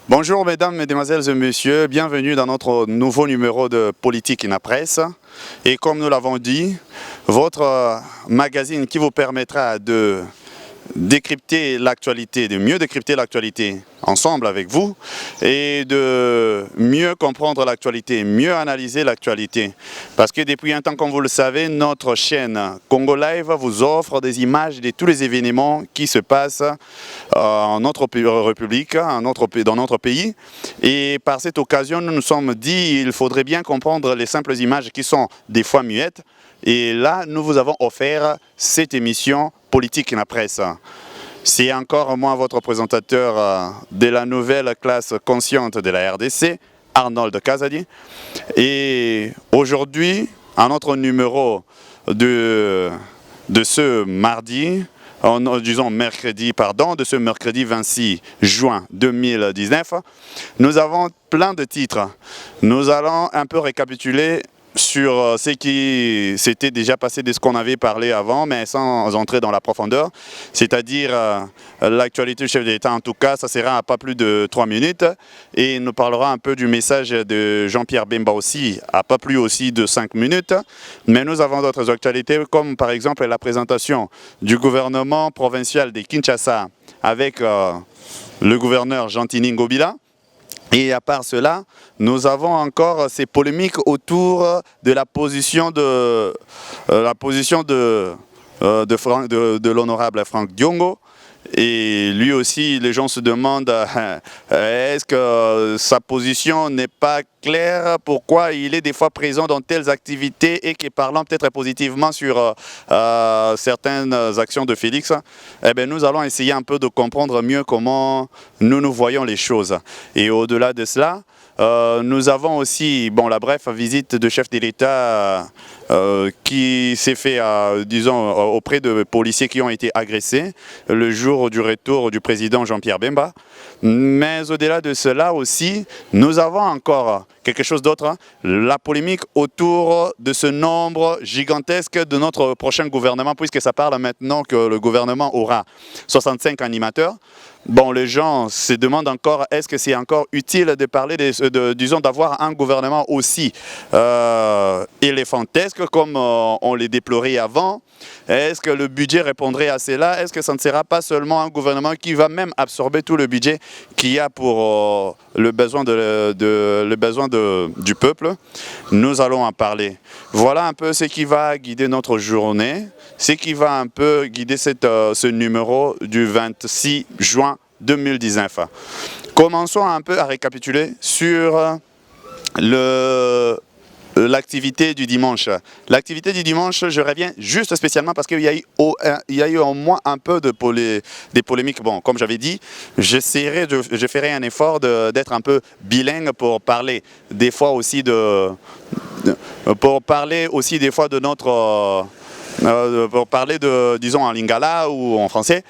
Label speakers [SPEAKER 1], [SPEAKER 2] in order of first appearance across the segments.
[SPEAKER 1] Bonjour mesdames, mesdemoiselles et messieurs, bienvenue dans notre nouveau numéro de Politique in la presse. Et comme nous l'avons dit, votre magazine qui vous permettra de décrypter l'actualité, de mieux décrypter l'actualité ensemble avec vous et de mieux comprendre l'actualité, mieux analyser l'actualité. Parce que depuis un temps, comme vous le savez, notre chaîne Congo Live vous offre des images de tous les événements qui se passent en notre République, dans notre pays. Et par cette occasion, nous nous sommes dit qu'il faudrait bien comprendre les simples images qui sont des fois muettes. Et là, nous vous avons offert cette émission Politique in la presse. C'est encore moi, votre présentateur de la nouvelle classe consciente de la RDC, Arnold Kazadi. Et aujourd'hui, à notre numéro de ce mardi, disons mercredi, de ce mercredi 26 juin 2019, nous avons plein de titres. Nous allons un peu récapituler sur ce qui s'était déjà passé de ce qu'on avait parlé avant, mais sans entrer dans la profondeur, c'est-à-dire l'actualité du chef de l'État. En tout cas, ça sera à pas plus de 3 minutes, et il nous parlera un peu du message de Jean-Pierre Bemba aussi, à pas plus aussi de 5 minutes, mais nous avons d'autres actualités, comme par exemple la présentation du gouvernement provincial de Kinshasa avec le gouverneur Jean-Tini Ngobila. Et à part cela, nous avons encore ces polémiques autour de la position de l'honorable Franck Diongo. Et lui aussi, les gens se demandent est-ce que sa position n'est pas claire, pourquoi il est des fois présent dans telles activités et qui parlant peut-être positivement sur certaines actions de Félix. Eh bien, nous allons essayer un peu de comprendre mieux comment nous voyons les choses. Et au-delà de cela, nous avons aussi la brève visite de chef de l'État qui s'est fait, disons, auprès de policiers qui ont été agressés le jour du retour du président Jean-Pierre Bemba. Mais au-delà de cela aussi, nous avons encore quelque chose d'autre, la polémique autour de ce nombre gigantesque de notre prochain gouvernement, puisque ça parle maintenant que le gouvernement aura 65 animateurs. Bon, les gens se demandent encore, est-ce que c'est encore utile de parler, disons, d'avoir un gouvernement aussi éléphantesque comme on les déplorait avant? Est-ce que le budget répondrait à cela? Est-ce que ça ne sera pas seulement un gouvernement qui va même absorber tout le budget qu'il y a pour le besoin du peuple? Nous allons en parler. Voilà un peu ce qui va guider notre journée, ce qui va un peu guider ce numéro du 26 juin 2019. Commençons un peu à récapituler sur l'activité du dimanche. L'activité du dimanche, je reviens juste spécialement parce qu'il y a eu au moins un peu des polémiques. Bon, comme j'avais dit, je ferai un effort d'être un peu bilingue pour parler des fois aussi de notre... pour parler disons, en lingala ou en français.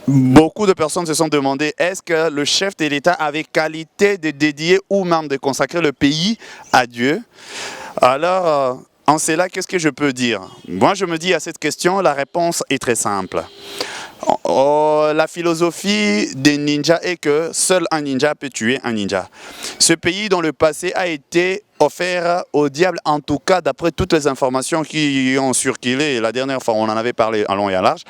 [SPEAKER 1] Beaucoup de personnes se sont demandé est-ce que le chef de l'État avait qualité de dédier ou même de consacrer le pays à Dieu? Alors, en cela, qu'est-ce que je peux dire? Moi, je me dis à cette question, la réponse est très simple. La philosophie des ninjas est que seul un ninja peut tuer un ninja. Ce pays, dans le passé, a été offert au diable, en tout cas d'après toutes les informations qui ont circulé. La dernière fois, on en avait parlé en long et en large.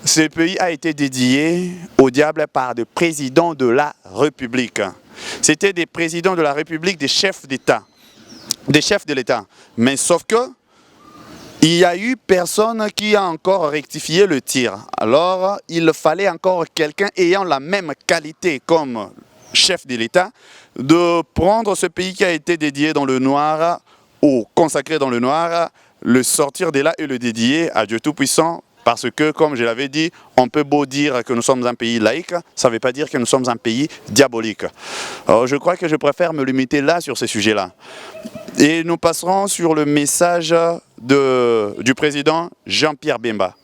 [SPEAKER 1] Ce pays a été dédié au diable par des présidents de la République. C'était des présidents de la République, des chefs d'État, des chefs de l'État. Mais sauf que il y a eu personne qui a encore rectifié le tir. Alors, il fallait encore quelqu'un ayant la même qualité comme chef de l'État de prendre ce pays qui a été dédié dans le noir ou consacré dans le noir, le sortir de là et le dédier à Dieu Tout-Puissant. Parce que, comme je l'avais dit, on peut beau dire que nous sommes un pays laïque, ça ne veut pas dire que nous sommes un pays diabolique. Alors, je crois que je préfère me limiter là sur ces sujets-là. Et nous passerons sur le message du président Jean-Pierre Bemba.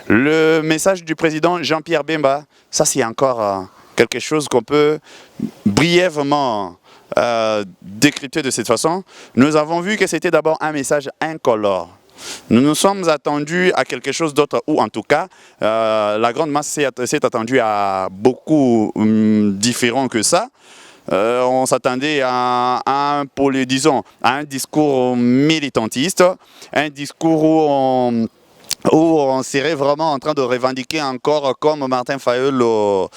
[SPEAKER 1] Le message du président Jean-Pierre Bemba, ça c'est encore quelque chose qu'on peut brièvement décrypter de cette façon. Nous avons vu que c'était d'abord un message incolore. Nous nous sommes attendus à quelque chose d'autre, ou en tout cas, la grande masse s'est attendue à beaucoup différent que ça. On s'attendait à un discours militantiste, un discours où on serait vraiment en train de revendiquer encore, comme Martin Fayulu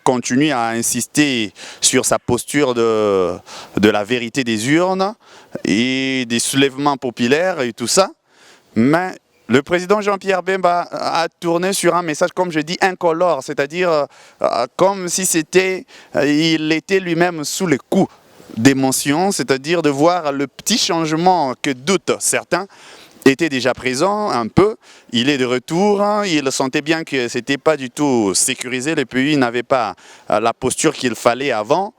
[SPEAKER 1] continue à insister sur sa posture de la vérité des urnes et des soulèvements populaires et tout ça. Mais le président Jean-Pierre Bemba a tourné sur un message, comme je dis, incolore, c'est-à-dire comme si il était lui-même sous le coup d'émotion, c'est-à-dire de voir le petit changement que doutent certains était déjà présent un peu, il est de retour, il sentait bien que ce n'était pas du tout sécurisé, le pays n'avait pas la posture qu'il fallait avant,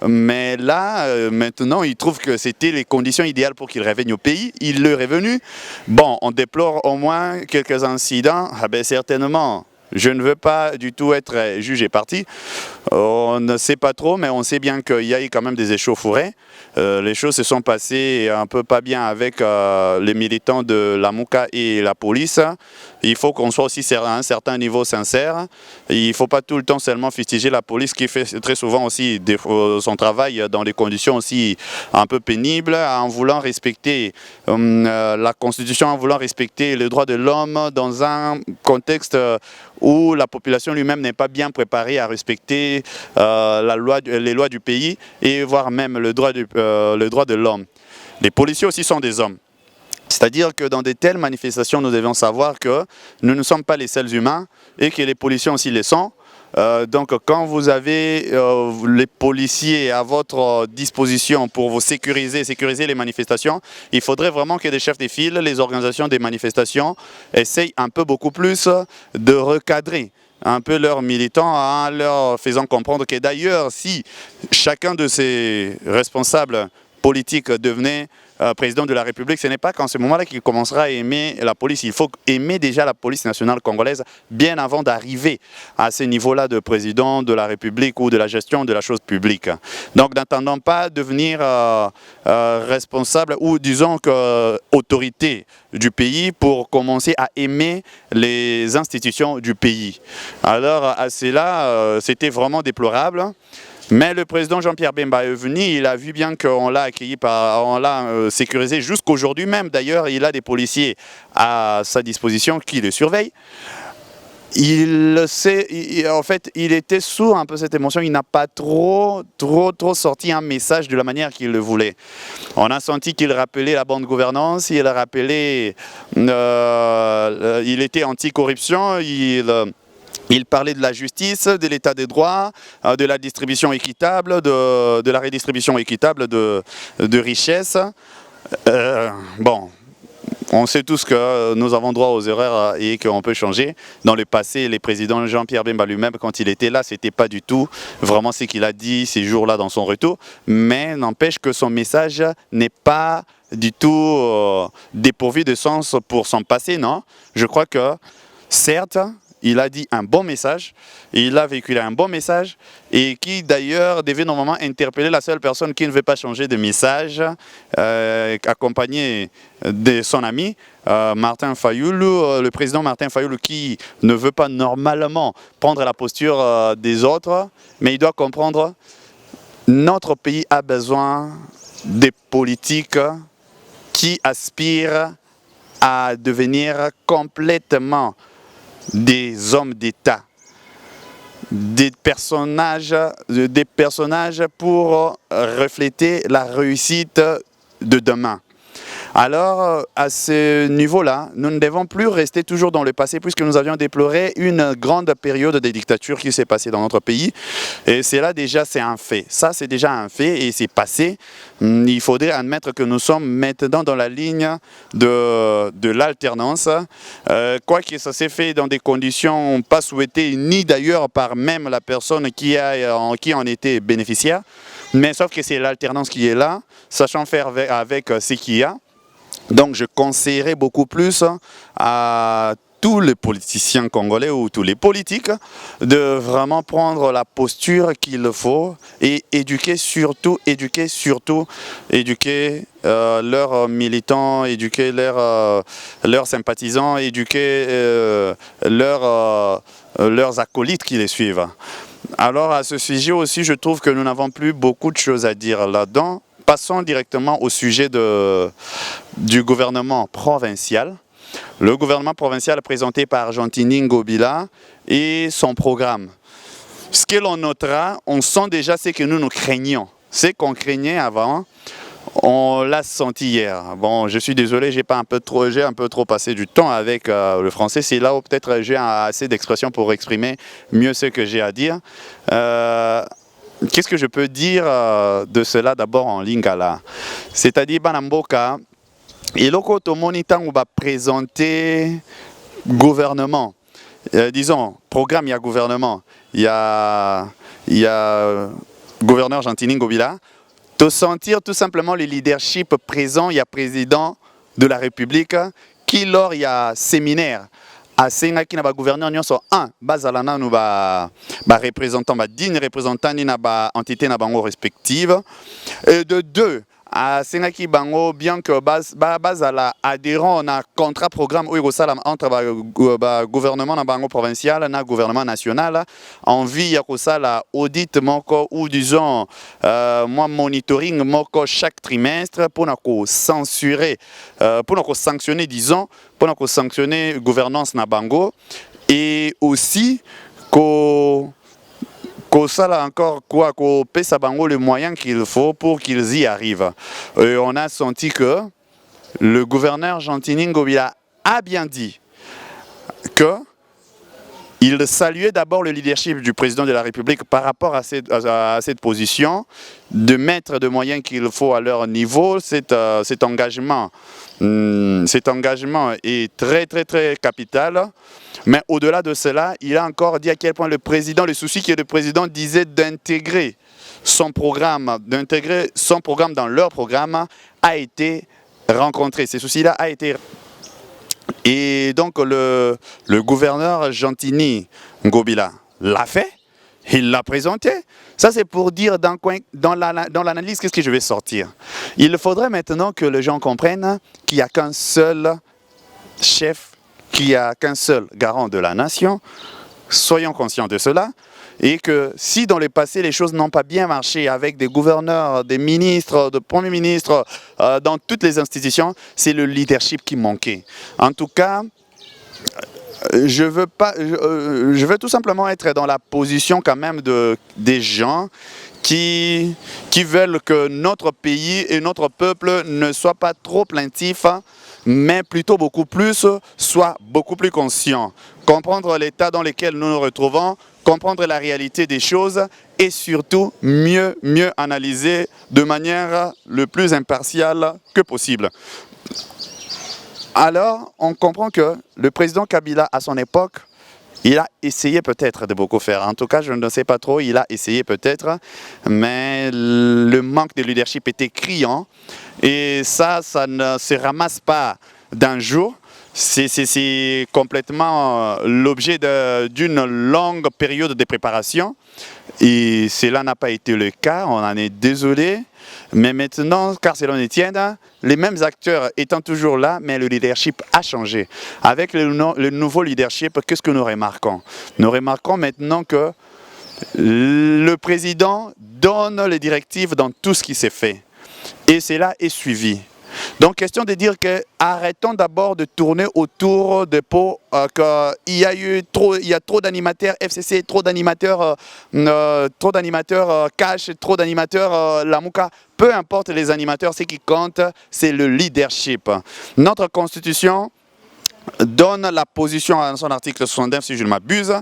[SPEAKER 1] mais là, maintenant, il trouve que c'était les conditions idéales pour qu'il revienne au pays, il est revenu. Bon, on déplore au moins quelques incidents, certainement. Je ne veux pas du tout être jugé parti. On ne sait pas trop, mais on sait bien qu'il y a eu quand même des échauffourées. Les choses se sont passées un peu pas bien avec les militants de la Mouka et la police. Il faut qu'on soit aussi à un certain niveau sincère. Il ne faut pas tout le temps seulement fustiger la police qui fait très souvent aussi son travail dans des conditions aussi un peu pénibles, en voulant respecter la Constitution, en voulant respecter les droits de l'homme dans un contexte où la population lui-même n'est pas bien préparée à respecter les lois du pays et voire même le droit de l'homme. Les policiers aussi sont des hommes. C'est-à-dire que dans de telles manifestations, nous devons savoir que nous ne sommes pas les seuls humains et que les policiers aussi le sont. Donc quand vous avez les policiers à votre disposition pour vous sécuriser les manifestations, il faudrait vraiment que les chefs de file, les organisations des manifestations essayent un peu beaucoup plus de recadrer un peu leurs militants en leur faisant comprendre que d'ailleurs si chacun de ces responsables politiques devenait président de la République, ce n'est pas qu'en ce moment-là qu'il commencera à aimer la police. Il faut aimer déjà la police nationale congolaise bien avant d'arriver à ce niveau-là de président de la République ou de la gestion de la chose publique. Donc n'attendons pas devenir responsable ou disons que autorité du pays pour commencer à aimer les institutions du pays. Alors à cela, c'était vraiment déplorable. Mais le président Jean-Pierre Bemba est venu, il a vu bien qu'on l'a accueilli, on l'a sécurisé jusqu'aujourd'hui même. D'ailleurs, il a des policiers à sa disposition qui le surveillent. Il sait, en fait, il était sous un peu cette émotion, il n'a pas trop sorti un message de la manière qu'il le voulait. On a senti qu'il rappelait la bonne gouvernance, il rappelait, il était anti-corruption, il parlait de la justice, de l'état des droits, de la distribution équitable, de la redistribution équitable de richesses. Bon, on sait tous que nous avons droit aux erreurs et qu'on peut changer. Dans le passé, le président Jean-Pierre Bemba lui-même, quand il était là, ce n'était pas du tout vraiment ce qu'il a dit ces jours-là dans son retour. Mais n'empêche que son message n'est pas du tout dépourvu de sens pour son passé, non. Je crois que, certes, il a dit un bon message, il a véhiculé un bon message et qui d'ailleurs devait normalement interpeller la seule personne qui ne veut pas changer de message, accompagné de son ami Martin Fayulu, le président Martin Fayulu qui ne veut pas normalement prendre la posture des autres, mais il doit comprendre que notre pays a besoin des politiques qui aspirent à devenir complètement des hommes d'État, des personnages pour refléter la réussite de demain. Alors, à ce niveau-là, nous ne devons plus rester toujours dans le passé puisque nous avions déploré une grande période de dictature qui s'est passée dans notre pays. Et c'est là déjà, c'est un fait. Ça, c'est déjà un fait et c'est passé. Il faudrait admettre que nous sommes maintenant dans la ligne de l'alternance. Quoique ça s'est fait dans des conditions pas souhaitées, ni d'ailleurs par même la personne qui en était bénéficiaire. Mais sauf que c'est l'alternance qui est là, sachant faire avec ce qu'il y a. Donc je conseillerais beaucoup plus à tous les politiciens congolais ou tous les politiques de vraiment prendre la posture qu'il faut et éduquer leurs militants, éduquer leurs sympathisants, éduquer leurs acolytes qui les suivent. Alors à ce sujet aussi, je trouve que nous n'avons plus beaucoup de choses à dire là-dedans. Passons directement au sujet du gouvernement provincial. Le gouvernement provincial présenté par Gentini Ngobila et son programme. Ce que l'on notera, on sent déjà ce que nous craignons. Ce qu'on craignait avant, on l'a senti hier. Bon, je suis désolé, j'ai un peu trop passé du temps avec le français. C'est là où peut-être j'ai assez d'expressions pour exprimer mieux ce que j'ai à dire. Qu'est-ce que je peux dire de cela d'abord en lingala? C'est-à-dire, Banamboka, et loko tomoni tango va présenter gouvernement. Disons, programme, il y a gouvernement. Il y a gouverneur Gentini Ngobila. De sentir tout simplement le leadership présent, il y a président de la République, qui lors il y a séminaire. À Sénaki, le gouverneur nyonso un, bazalana nous va représentant, digne représentant ni na ba entité na bango respective. Et de deux, à Sénaki bango bien que bazala adhérent on a contrat programme où il entre gouvernement na bango provincial na gouvernement national en vue ya la audit moko ou disons moi monitoring moko chaque trimestre pour nous censurer pour nous sanctionner disons pour nous sanctionner gouvernance na bango et aussi ça là encore quoi qu'on paie bango les moyens qu'il faut pour qu'ils y arrivent. Et on a senti que le gouverneur Gentini Ngobila a bien dit que il saluait d'abord le leadership du président de la République par rapport à cette position, de mettre des moyens qu'il faut à leur niveau. Cet engagement est très capital. Mais au-delà de cela, il a encore dit à quel point le souci que le président disait d'intégrer son programme dans leur programme a été rencontré. Ce souci-là a été... Et donc le gouverneur Gentini Ngobila l'a fait, il l'a présenté. Ça c'est pour dire dans l'analyse qu'est-ce que je vais sortir. Il faudrait maintenant que les gens comprennent qu'il n'y a qu'un seul chef, qu'il n'y a qu'un seul garant de la nation. Soyons conscients de cela. Et que si dans le passé les choses n'ont pas bien marché avec des gouverneurs, des ministres, des premiers ministres, dans toutes les institutions, c'est le leadership qui manquait. En tout cas, je veux tout simplement être dans la position quand même des gens qui veulent que notre pays et notre peuple ne soient pas trop plaintifs, mais plutôt soient beaucoup plus conscients. Comprendre l'état dans lequel nous nous retrouvons, comprendre la réalité des choses et surtout mieux analyser de manière le plus impartiale que possible. Alors, on comprend que le président Kabila, à son époque, il a essayé peut-être de beaucoup faire. En tout cas, je ne sais pas trop, il a essayé peut-être, mais le manque de leadership était criant. Et ça ne se ramasse pas d'un jour. C'est complètement l'objet d'une longue période de préparation. Et cela n'a pas été le cas, on en est désolé. Mais maintenant, car selon Etienne, les mêmes acteurs étant toujours là, mais le leadership a changé. Avec le nouveau leadership, qu'est-ce que nous remarquons? Nous remarquons maintenant que le président donne les directives dans tout ce qui s'est fait. Et cela est suivi. Donc, question de dire que arrêtons d'abord de tourner autour de Pau, qu'il y a trop d'animateurs FCC, trop d'animateurs Cash, trop d'animateurs Lamouka. Peu importe les animateurs, ce qui compte, c'est le leadership. Notre constitution donne la position à son article 69, si je ne m'abuse,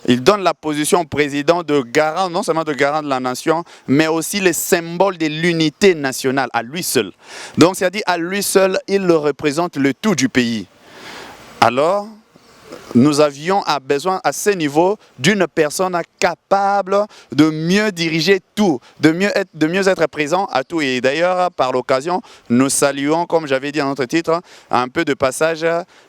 [SPEAKER 1] il donne la position au président de garant, non seulement de garant de la nation, mais aussi le symbole de l'unité nationale, à lui seul. Donc, c'est-à-dire à lui seul, il représente le tout du pays. Alors, nous avions besoin à ce niveau d'une personne capable de mieux diriger tout, de mieux être présent à tout. Et d'ailleurs, par l'occasion, nous saluons, comme j'avais dit dans notre titre, un peu de passage,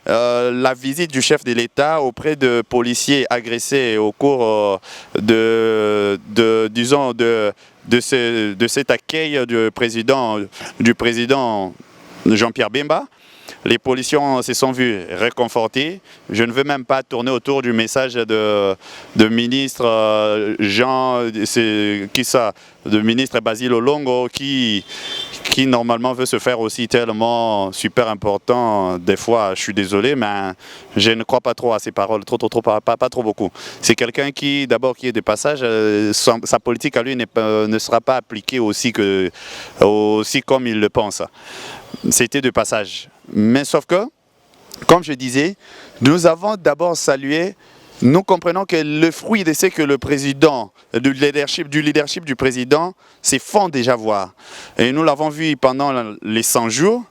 [SPEAKER 1] la visite du chef de l'État auprès de policiers agressés au cours disons, de cet accueil du président Jean-Pierre Bemba. Les policiers se sont vus réconfortés. Je ne veux même pas tourner autour du message de ministre de ministre Basile Olongo qui normalement veut se faire aussi tellement super important. Des fois, je suis désolé, mais je ne crois pas trop à ses paroles, pas trop beaucoup. C'est quelqu'un qui, d'abord, qui est de passage, sa politique à lui ne sera pas appliquée aussi comme il le pense. C'était de passage. Mais sauf que, comme je disais, nous avons d'abord salué, nous comprenons que le fruit de ce que le président, du leadership du président, se font déjà voir. Et nous l'avons vu pendant les 100 jours,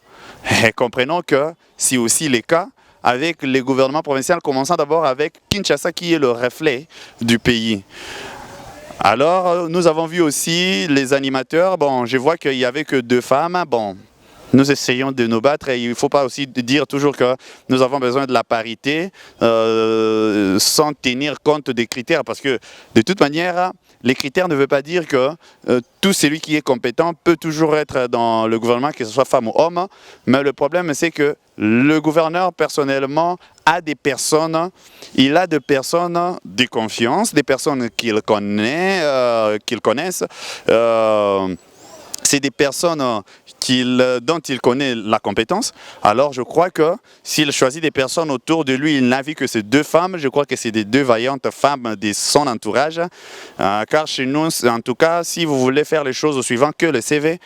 [SPEAKER 1] et comprenons que c'est aussi le cas avec les gouvernements provinciaux, commençant d'abord avec Kinshasa qui est le reflet du pays. Alors, nous avons vu aussi les animateurs, bon, je vois qu'il n'y avait que 2 femmes, bon. Nous essayons de nous battre et il ne faut pas aussi dire toujours que nous avons besoin de la parité sans tenir compte des critères parce que de toute manière, les critères ne veulent pas dire que tout celui qui est compétent peut toujours être dans le gouvernement, que ce soit femme ou homme, mais le problème c'est que le gouverneur personnellement a des personnes, il a des personnes de confiance, des personnes qu'il connaissent, c'est des personnes dont il connaît la compétence. Alors je crois que s'il choisit des personnes autour de lui, il n'a vu que ces 2 femmes, je crois que c'est des 2 vaillantes femmes de son entourage. Car chez nous, en tout cas, si vous voulez faire les choses au suivant que le CV,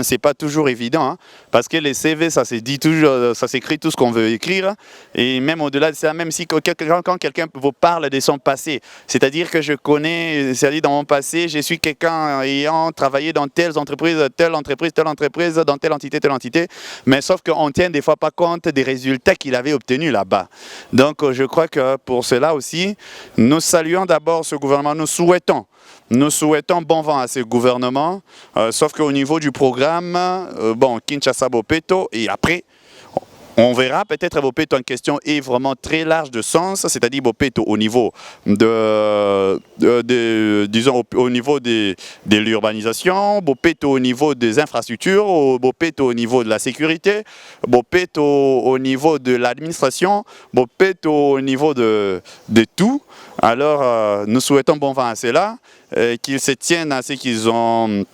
[SPEAKER 1] c'est pas toujours évident. Hein, parce que les CV, ça s'écrit tout ce qu'on veut écrire. Et même au-delà de ça, même si quand quelqu'un vous parle de son passé, c'est-à-dire que je connais, c'est-à-dire dans mon passé, je suis quelqu'un ayant travaillé dans telle entreprise, dans telle entité, mais sauf qu'on ne tient des fois pas compte des résultats qu'il avait obtenus là-bas. Donc je crois que pour cela aussi, nous saluons d'abord ce gouvernement, nous souhaitons bon vent à ce gouvernement, sauf qu'au niveau du programme, bon, Kinshasa Bopeto, et après, on verra peut-être Bopeto en question est vraiment très large de sens, c'est-à-dire Bopeto au niveau disons au niveau de l'urbanisation, Bopeto au niveau des infrastructures, Bopeto au niveau de la sécurité, Bopeto au niveau de l'administration, Bopeto au niveau de tout. Alors nous souhaitons bon vent à cela, qu'ils se tiennent à ce qu'ils ont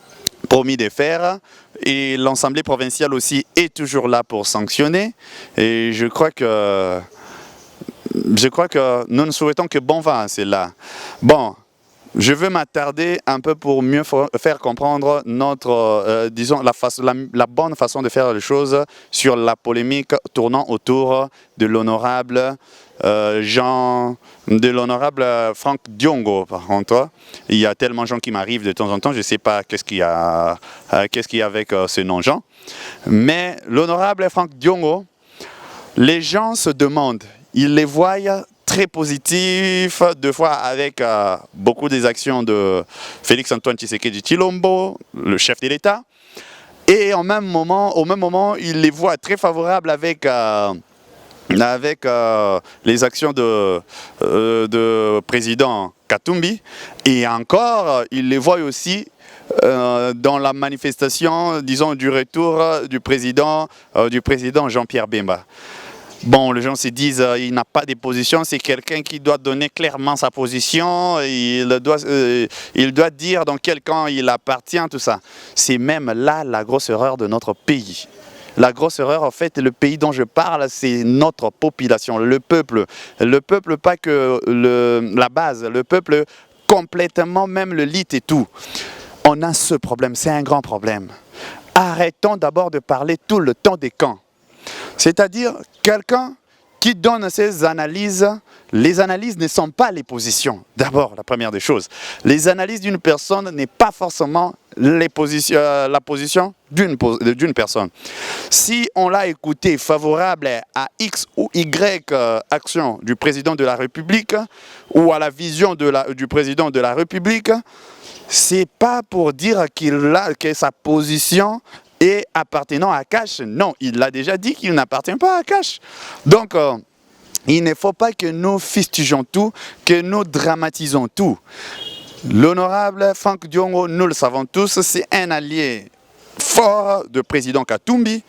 [SPEAKER 1] promis de faire. Et l'Assemblée provinciale aussi est toujours là pour sanctionner. Et je crois que nous ne souhaitons que bon vent, c'est là. Bon, je veux m'attarder un peu pour mieux faire comprendre notre, disons, la bonne façon de faire les choses sur la polémique tournant autour de l'honorable Franck Diongo. Par contre, il y a tellement de gens qui m'arrivent de temps en temps, je ne sais pas qu'est-ce qu'il y a avec ce nom Jean. Mais l'honorable Franck Diongo, les gens se demandent, ils les voient très positifs, 2 fois avec beaucoup des actions de Félix-Antoine Tshisekedi Tshilombo, le chef de l'État, et au même moment, ils les voient très favorables avec les actions de président Katumbi, et encore, ils les voient aussi dans la manifestation, disons, du retour du président Jean-Pierre Bemba. Bon, les gens se disent il n'a pas de position, c'est quelqu'un qui doit donner clairement sa position, il doit dire dans quel camp il appartient, tout ça. C'est même là la grosse erreur de notre pays. La grosse erreur, en fait, le pays dont je parle, c'est notre population, le peuple. Le peuple, pas que la base, le peuple complètement, même le lit et tout. On a ce problème, c'est un grand problème. Arrêtons d'abord de parler tout le temps des camps. C'est-à-dire quelqu'un qui donne ces analyses, les analyses ne sont pas les positions. D'abord, la première des choses, les analyses d'une personne n'est pas forcément la position d'une personne. Si on l'a écouté favorable à X ou Y action du président de la République ou à la vision du président de la République, c'est pas pour dire que sa position est appartenant à Cash. Non, il l'a déjà dit qu'il n'appartient pas à Cash. Donc, il ne faut pas que nous fustigeons tout, que nous dramatisons tout. L'honorable Frank Diongo, nous le savons tous, c'est un allié fort de président Katumbi.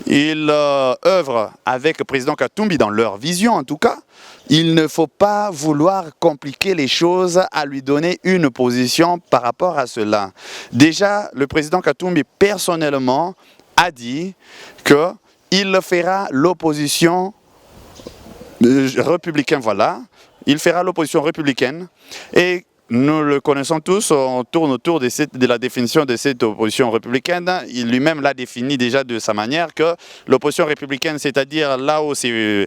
[SPEAKER 1] Il œuvre avec le président Katumbi dans leur vision en tout cas. Il ne faut pas vouloir compliquer les choses à lui donner une position par rapport à cela. Déjà, le président Katumbi personnellement a dit qu'il fera l'opposition républicaine, voilà. Il fera l'opposition républicaine et nous le connaissons tous, on tourne autour de la définition de cette opposition républicaine. Il lui-même l'a défini déjà de sa manière que l'opposition républicaine, c'est-à-dire là où c'est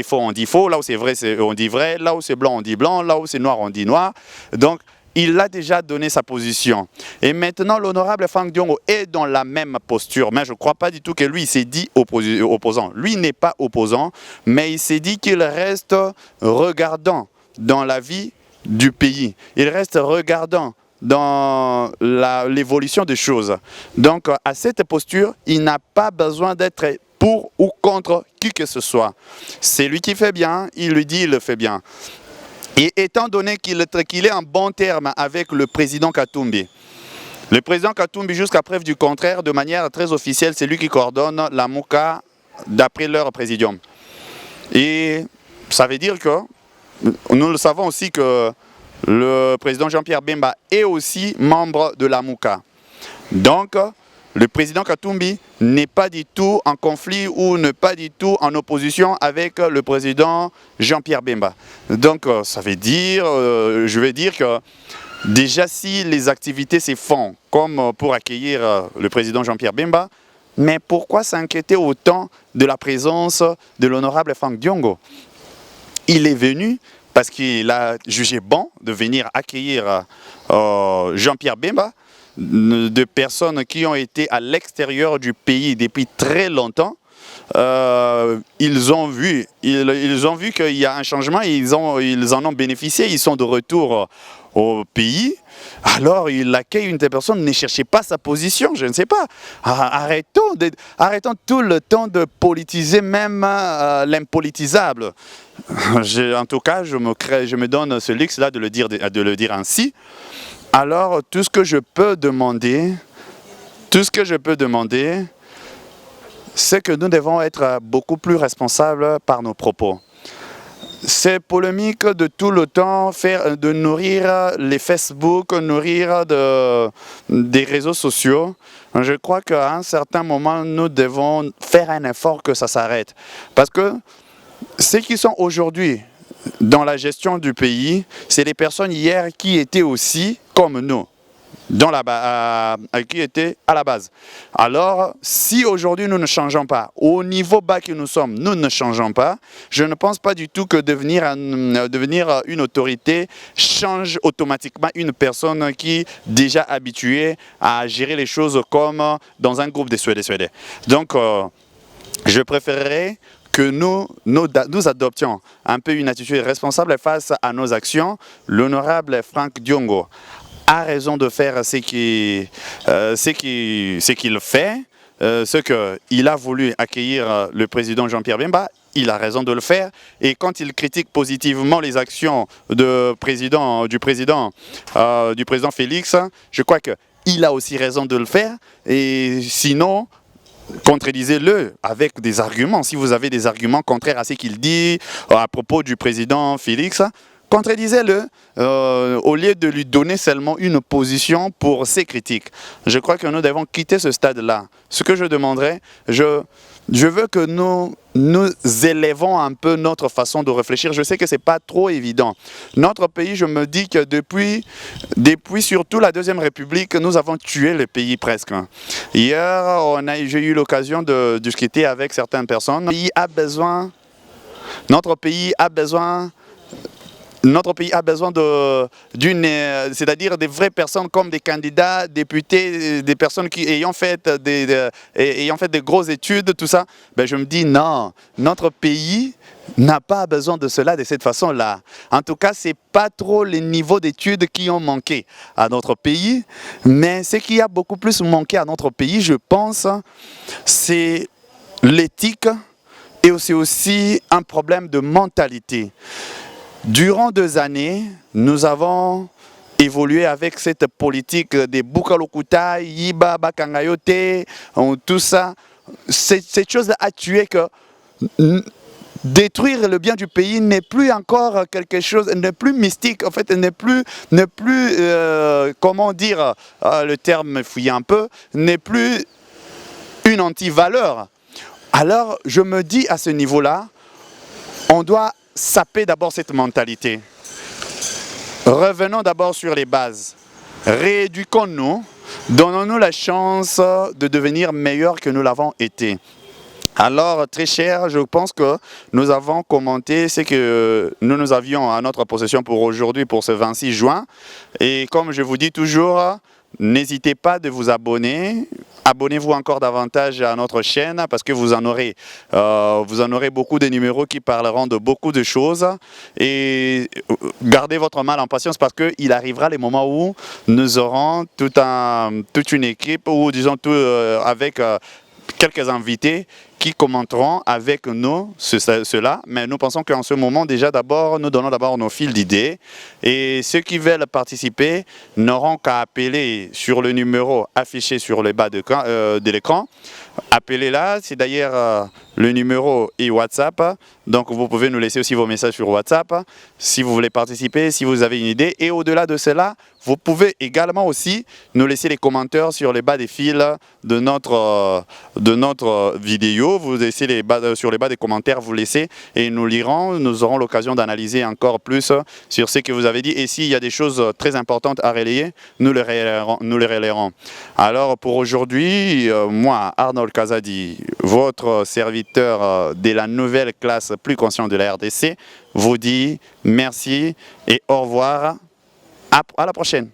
[SPEAKER 1] faux, on dit faux, là où c'est vrai, on dit vrai, là où c'est blanc, on dit blanc, là où c'est noir, on dit noir. Donc, il a déjà donné sa position. Et maintenant, l'honorable Frank Diongo est dans la même posture. Mais je ne crois pas du tout que lui s'est dit opposant. Lui n'est pas opposant, mais il s'est dit qu'il reste regardant dans la vie du pays. Il reste regardant dans l'évolution des choses. Donc, à cette posture, il n'a pas besoin d'être pour ou contre qui que ce soit. C'est lui qui fait bien, il lui dit, il le fait bien. Et étant donné qu'il est en bon terme avec le président Katumbi, le président Katumbi, jusqu'à preuve du contraire, de manière très officielle, c'est lui qui coordonne la MOUCA d'après leur présidium. Et ça veut dire que nous le savons aussi que le président Jean-Pierre Bemba est aussi membre de la MOUCA. Donc, le président Katumbi n'est pas du tout en conflit ou n'est pas du tout en opposition avec le président Jean-Pierre Bemba. Donc, ça veut dire, je veux dire que déjà si les activités se font comme pour accueillir le président Jean-Pierre Bemba, mais pourquoi s'inquiéter autant de la présence de l'honorable Frank Diongo? Il est venu parce qu'il a jugé bon de venir accueillir Jean-Pierre Bemba, de personnes qui ont été à l'extérieur du pays depuis très longtemps. Ils ont vu qu'il y a un changement, ils en ont bénéficié, ils sont de retour au pays. Alors il accueille une telle personne, ne cherchez pas sa position, je ne sais pas. Arrêtons tout le temps de politiser même l'impolitisable. En tout cas, je me donne ce luxe-là de le dire ainsi. Alors tout ce que je peux demander, c'est que nous devons être beaucoup plus responsables par nos propos. Ces polémiques de tout le temps, de nourrir les Facebook, nourrir des réseaux sociaux, je crois qu'à un certain moment, nous devons faire un effort que ça s'arrête. Parce que ceux qui sont aujourd'hui dans la gestion du pays, c'est les personnes hier qui étaient aussi comme nous. Qui était à la base. Alors, si aujourd'hui nous ne changeons pas, au niveau bas que nous sommes, nous ne changeons pas, je ne pense pas du tout que devenir une autorité change automatiquement une personne qui est déjà habituée à gérer les choses comme dans un groupe de Suédois. Donc, je préférerais que nous adoptions un peu une attitude responsable face à nos actions. L'honorable Frank Diongo a raison de faire ce qu'il fait, ce qu'il a voulu accueillir le président Jean-Pierre Bemba, il a raison de le faire. Et quand il critique positivement les actions du président Félix, je crois qu'il a aussi raison de le faire. Et sinon, contredisez-le avec des arguments. Si vous avez des arguments contraires à ce qu'il dit à propos du président Félix, contredisez-le au lieu de lui donner seulement une position pour ses critiques. Je crois que nous devons quitter ce stade-là. Ce que je demanderais, je veux que nous élevons un peu notre façon de réfléchir. Je sais que ce n'est pas trop évident. Notre pays, je me dis que depuis surtout la Deuxième République, nous avons tué le pays presque. Hier, j'ai eu l'occasion de discuter avec certaines personnes. Le pays a besoin Notre pays a besoin c'est-à-dire des vraies personnes comme des candidats, députés, des personnes qui ayant fait des grosses études, tout ça. Ben, je me dis non, notre pays n'a pas besoin de cela de cette façon-là. En tout cas, ce n'est pas trop les niveaux d'études qui ont manqué à notre pays, mais ce qui a beaucoup plus manqué à notre pays, je pense, c'est l'éthique et c'est aussi un problème de mentalité. Durant 2 années, nous avons évolué avec cette politique des Bukalokuta, Yiba, Bakangayote, tout ça. Cette chose a tué que détruire le bien du pays n'est plus encore quelque chose, n'est plus mystique, en fait, n'est plus comment dire, le terme fouille un peu, n'est plus une anti-valeur. Alors, je me dis à ce niveau-là, on doit saper d'abord cette mentalité. Revenons d'abord sur les bases. Rééduquons-nous, donnons-nous la chance de devenir meilleurs que nous l'avons été. Alors, très cher, je pense que nous avons commenté ce que nous avions à notre possession pour aujourd'hui, pour ce 26 juin. Et comme je vous dis toujours, n'hésitez pas de vous abonner. Abonnez-vous encore davantage à notre chaîne parce que vous en aurez beaucoup de numéros qui parleront de beaucoup de choses. Et gardez votre mal en patience parce qu'il arrivera les moments où nous aurons toute une équipe, ou disons avec quelques invités qui commenteront avec nous cela, mais nous pensons qu'en ce moment déjà nous donnons d'abord nos fils d'idées et ceux qui veulent participer n'auront qu'à appeler sur le numéro affiché sur le bas de l'écran. Appelez là, c'est d'ailleurs le numéro et WhatsApp, donc vous pouvez nous laisser aussi vos messages sur WhatsApp si vous voulez participer, si vous avez une idée. Et au-delà de cela, vous pouvez également aussi nous laisser les commentaires sur les bas des fils de notre vidéo. Vous laissez sur les bas des commentaires, vous laissez et nous lirons. Nous aurons l'occasion d'analyser encore plus sur ce que vous avez dit. Et s'il y a des choses très importantes à relayer, nous les relayerons. Alors pour aujourd'hui, moi, Arnold Kazadi, votre serviteur de la nouvelle classe plus consciente de la RDC, vous dit merci et au revoir. À la prochaine.